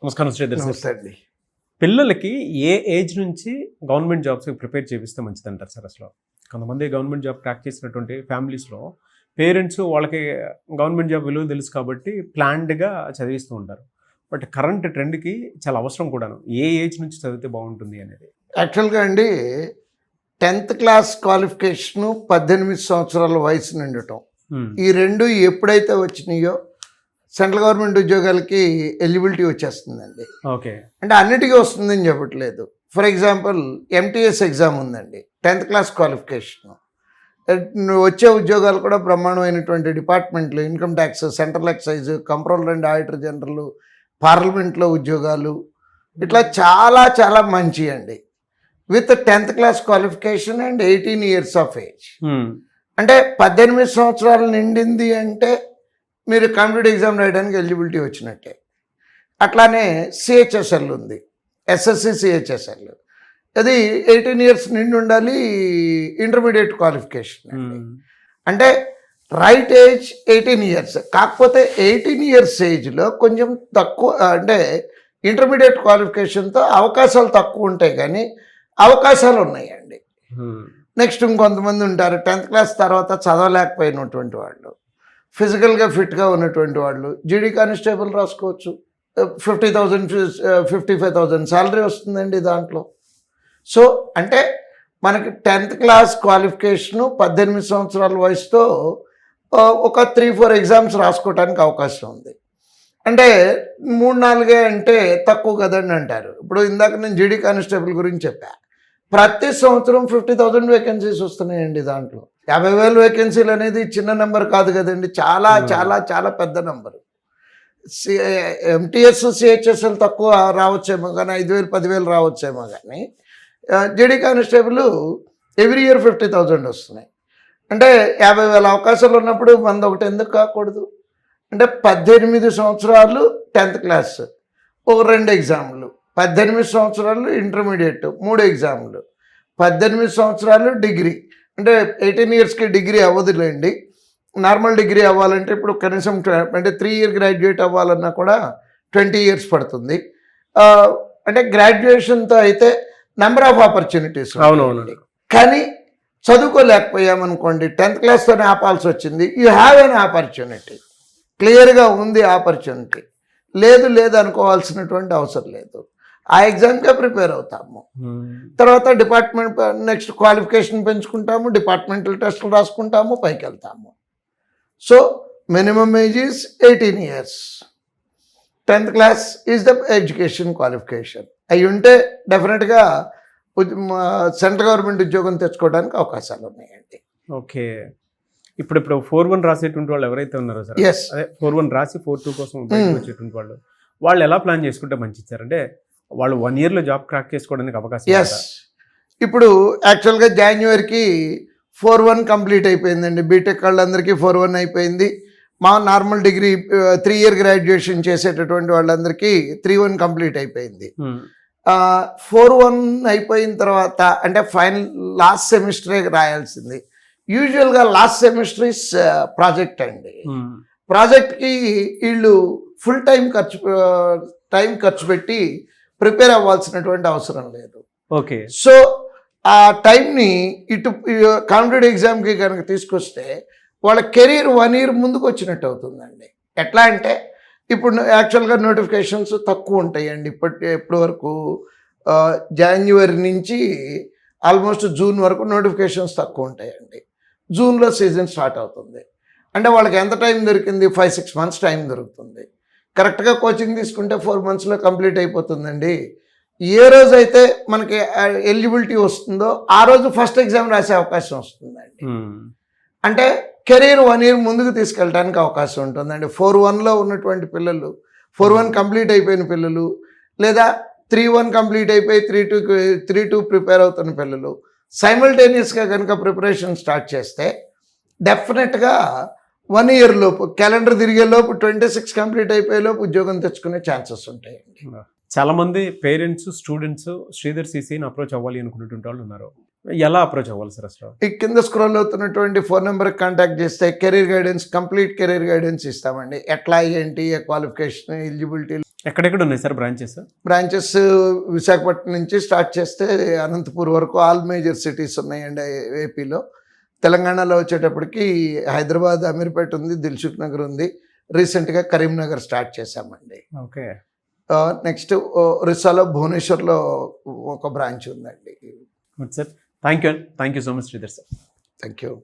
నమస్కారం శ్రీధర్ సార్. నమస్తే అండి. పిల్లలకి ఏ ఏజ్ నుంచి గవర్నమెంట్ జాబ్స్కి ప్రిపేర్ చేపిస్తే మంచిది అంటారు సార్? అసలు కొంతమంది గవర్నమెంట్ జాబ్ క్రాక్ చేసినటువంటి ఫ్యామిలీస్లో పేరెంట్స్ వాళ్ళకి గవర్నమెంట్ జాబ్ విలువ తెలుసు కాబట్టి ప్లాన్డ్గా చదివిస్తూ ఉంటారు. బట్ కరెంట్ ట్రెండ్కి చాలా అవసరం కూడాను. ఏ ఏజ్ నుంచి చదివితే బాగుంటుంది అనేది? యాక్చువల్గా అండి 10th క్లాస్ క్వాలిఫికేషను 18 సంవత్సరాల వయసు నిండటం, ఈ రెండు ఎప్పుడైతే వచ్చినాయో సెంట్రల్ గవర్నమెంట్ ఉద్యోగాలకి ఎలిజిబిలిటీ వచ్చేస్తుందండి. ఓకే, అంటే అన్నిటికీ వస్తుందని చెప్పట్లేదు. ఫర్ ఎగ్జాంపుల్ MTS ఎగ్జామ్ ఉందండి, 10th క్లాస్ క్వాలిఫికేషన్. వచ్చే ఉద్యోగాలు కూడా బ్రహ్మాండమైనటువంటి డిపార్ట్మెంట్లు, income tax, central excise, controller and auditor general, పార్లమెంట్లో ఉద్యోగాలు, ఇట్లా చాలా చాలా మంచి అండి. With 10th class qualification and 18 years of age. అంటే 18 సంవత్సరాలు నిండింది అంటే మీరు కాంపిటేటివ్ ఎగ్జామ్ రాయడానికి ఎలిజిబిలిటీ వచ్చినట్టే. అట్లానే CHSL ఉంది, SSC CHSL, అది 18 years నిండి ఉండాలి, ఇంటర్మీడియట్ క్వాలిఫికేషన్. అంటే రైట్ ఏజ్ 18 years. కాకపోతే 18 years ఏజ్లో కొంచెం తక్కువ, అంటే ఇంటర్మీడియట్ క్వాలిఫికేషన్తో అవకాశాలు తక్కువ ఉంటాయి, కానీ అవకాశాలు ఉన్నాయండి. నెక్స్ట్ ఇంకొంతమంది ఉంటారు 10th క్లాస్ తర్వాత చదవలేకపోయినటువంటి వాళ్ళు, ఫిజికల్గా ఫిట్గా ఉన్నటువంటి వాళ్ళు జీడీ కానిస్టేబుల్ రాసుకోవచ్చు. 50,000 55,000 శాలరీ వస్తుందండి దాంట్లో. సో అంటే మనకి 10th క్లాస్ క్వాలిఫికేషను 18 సంవత్సరాల వయసుతో ఒక 3-4 ఎగ్జామ్స్ రాసుకోవడానికి అవకాశం ఉంది. అంటే 3-4 అంటే తక్కువ కదండి అంటారు. ఇప్పుడు ఇందాక నేను జీడీ కానిస్టేబుల్ గురించి చెప్పా, ప్రతి సంవత్సరం 50,000 వేకెన్సీస్ వస్తున్నాయండి. దాంట్లో 50,000 వేకెన్సీలు అనేది చిన్న నెంబర్ కాదు కదండి, చాలా చాలా చాలా పెద్ద నెంబరు. MTS CHSL తక్కువ రావచ్చేమో కానీ 5,000 10,000 రావచ్చేమో కానీ జీడీ కానిస్టేబుల్ ఎవ్రీ ఇయర్ 50,000 వస్తున్నాయి. అంటే 50,000 అవకాశాలు ఉన్నప్పుడు మనది ఒకటి ఎందుకు కాకూడదు? అంటే 18 సంవత్సరాలు 10th క్లాస్, ఒక 2 ఎగ్జామ్లు, 18 సంవత్సరాలు ఇంటర్మీడియట్ 3 ఎగ్జామ్లు, 18 సంవత్సరాలు డిగ్రీ. అంటే 18 yearsకి డిగ్రీ అవ్వదులేండి, నార్మల్ డిగ్రీ అవ్వాలంటే ఇప్పుడు కనీసం అంటే 3 year గ్రాడ్యుయేట్ అవ్వాలన్నా కూడా 20 years పడుతుంది. అంటే గ్రాడ్యుయేషన్తో అయితే నెంబర్ ఆఫ్ ఆపర్చునిటీస్. అవునవునండి. కానీ చదువుకోలేకపోయామనుకోండి, 10th క్లాస్తోనే ఆపాల్సి వచ్చింది. యూ హ్యావ్ ఎన్ ఆపర్చునిటీ, క్లియర్గా ఉంది ఆపర్చునిటీ. లేదు అనుకోవాల్సినటువంటి అవసరం లేదు, ఆ ఎగ్జామ్కే ప్రిపేర్ అవుతాము. తర్వాత డిపార్ట్మెంట్ నెక్స్ట్ క్వాలిఫికేషన్ పెంచుకుంటాము, డిపార్ట్మెంటల్ టెస్టులు రాసుకుంటాము, పైకి వెళ్తాము. So minimum age is 18 years. 10th class is the education qualification. అవి ఉంటే డెఫినెట్గా సెంట్రల్ గవర్నమెంట్ ఉద్యోగం తెచ్చుకోవడానికి అవకాశాలు ఉన్నాయండి. ఓకే, ఇప్పుడు 4-1 రాసేటువంటి వాళ్ళు ఎవరైతే ఉన్నారో సార్, ఎస్, అదే 4-1 రాసి 4-2 కోసం వచ్చేటువంటి వాళ్ళు ఎలా ప్లాన్ చేసుకుంటే మంచి ఇచ్చారంటే వాళ్ళు 1 yearలో జాబ్ క్రాక్ చేసుకోవడానికి అవకాశం? ఎస్, ఇప్పుడు యాక్చువల్గా జాన్యువరికి 4-1 కంప్లీట్ అయిపోయిందండి. బీటెక్ వాళ్ళందరికీ 4-1 అయిపోయింది. మా నార్మల్ డిగ్రీ 3 year గ్రాడ్యుయేషన్ చేసేటటువంటి వాళ్ళందరికీ 3-1 కంప్లీట్ అయిపోయింది. 4-1 అయిపోయిన తర్వాత అంటే ఫైనల్ లాస్ట్ సెమిస్టరే రాయాల్సింది. యూజువల్గా లాస్ట్ సెమిస్టర్ ఇస్ ప్రాజెక్ట్ అండి. ప్రాజెక్ట్కి వీళ్ళు ఫుల్ టైం ఖర్చు పెట్టి ప్రిపేర్ అవ్వాల్సినటువంటి అవసరం లేదు. ఓకే, సో ఆ టైంని ఇటు కాంపిటేటివ్ ఎగ్జామ్కి కనుక తీసుకొస్తే వాళ్ళ కెరీర్ 1 year ముందుకు వచ్చినట్టు అవుతుందండి. ఎట్లా అంటే ఇప్పుడు యాక్చువల్గా నోటిఫికేషన్స్ తక్కువ ఉంటాయండి. ఇప్పటి వరకు జాన్యువరి నుంచి ఆల్మోస్ట్ జూన్ వరకు నోటిఫికేషన్స్ తక్కువ ఉంటాయండి. జూన్లో సీజన్ స్టార్ట్ అవుతుంది. అంటే వాళ్ళకి ఎంత టైం దొరికింది? 5-6 months టైం దొరుకుతుంది. కరెక్ట్గా కోచింగ్ తీసుకుంటే 4 monthsలో కంప్లీట్ అయిపోతుందండి. ఏ రోజు అయితే మనకి ఎలిజిబిలిటీ వస్తుందో ఆ రోజు ఫస్ట్ ఎగ్జామ్ రాసే అవకాశం వస్తుందండి. అంటే కెరీర్ 1 year ముందుకు తీసుకెళ్ళడానికి అవకాశం ఉంటుందండి. 4-1లో ఉన్నటువంటి పిల్లలు, 4-1 కంప్లీట్ అయిపోయిన పిల్లలు, లేదా 3-1 కంప్లీట్ అయిపోయి 3-2 ప్రిపేర్ అవుతున్న పిల్లలు సైమల్టేనియస్గా కనుక ప్రిపరేషన్ స్టార్ట్ చేస్తే డెఫినెట్గా 1 year లోపు, క్యాలెండర్ తిరిగే లోపు 26 కంప్లీట్ అయిపోయే లోపు ఉద్యోగం తెచ్చుకునే ఛాన్సెస్ ఉంటాయండి. చాలామంది పేరెంట్స్, స్టూడెంట్స్ శ్రీధర్ CCని అప్రోచ్ అవ్వాలి అనుకునేటువంటి వాళ్ళు ఉన్నారు. ఎలా అప్రోచ్ అవ్వాలి సార్ అసలు? ఈ కింద స్క్రోల్ అవుతున్నటువంటి ఫోన్ నెంబర్కి కాంటాక్ట్ చేస్తే career guidance, complete career guidance ఇస్తామండి. ఎట్లా, ఏంటి, క్వాలిఫికేషన్, ఎలిజిబిలిటీ, ఎక్కడెక్కడ ఉన్నాయి సార్ బ్రాంచెస్? బ్రాంచెస్ విశాఖపట్నం నుంచి స్టార్ట్ చేస్తే అనంతపూర్ వరకు ఆల్ మేజర్ సిటీస్ ఉన్నాయండి ఏపీలో. తెలంగాణలో వచ్చేటప్పటికి హైదరాబాద్, అమీర్పేట ఉంది, దిల్సుఖ్ నగర్ ఉంది. రీసెంట్గా కరీంనగర్ స్టార్ట్ చేశామండి. ఓకే. నెక్స్ట్ ఒరిస్సాలో భువనేశ్వర్లో ఒక బ్రాంచ్ ఉందండి. Good sir. Thank you so much Sridhar sir. Thank you.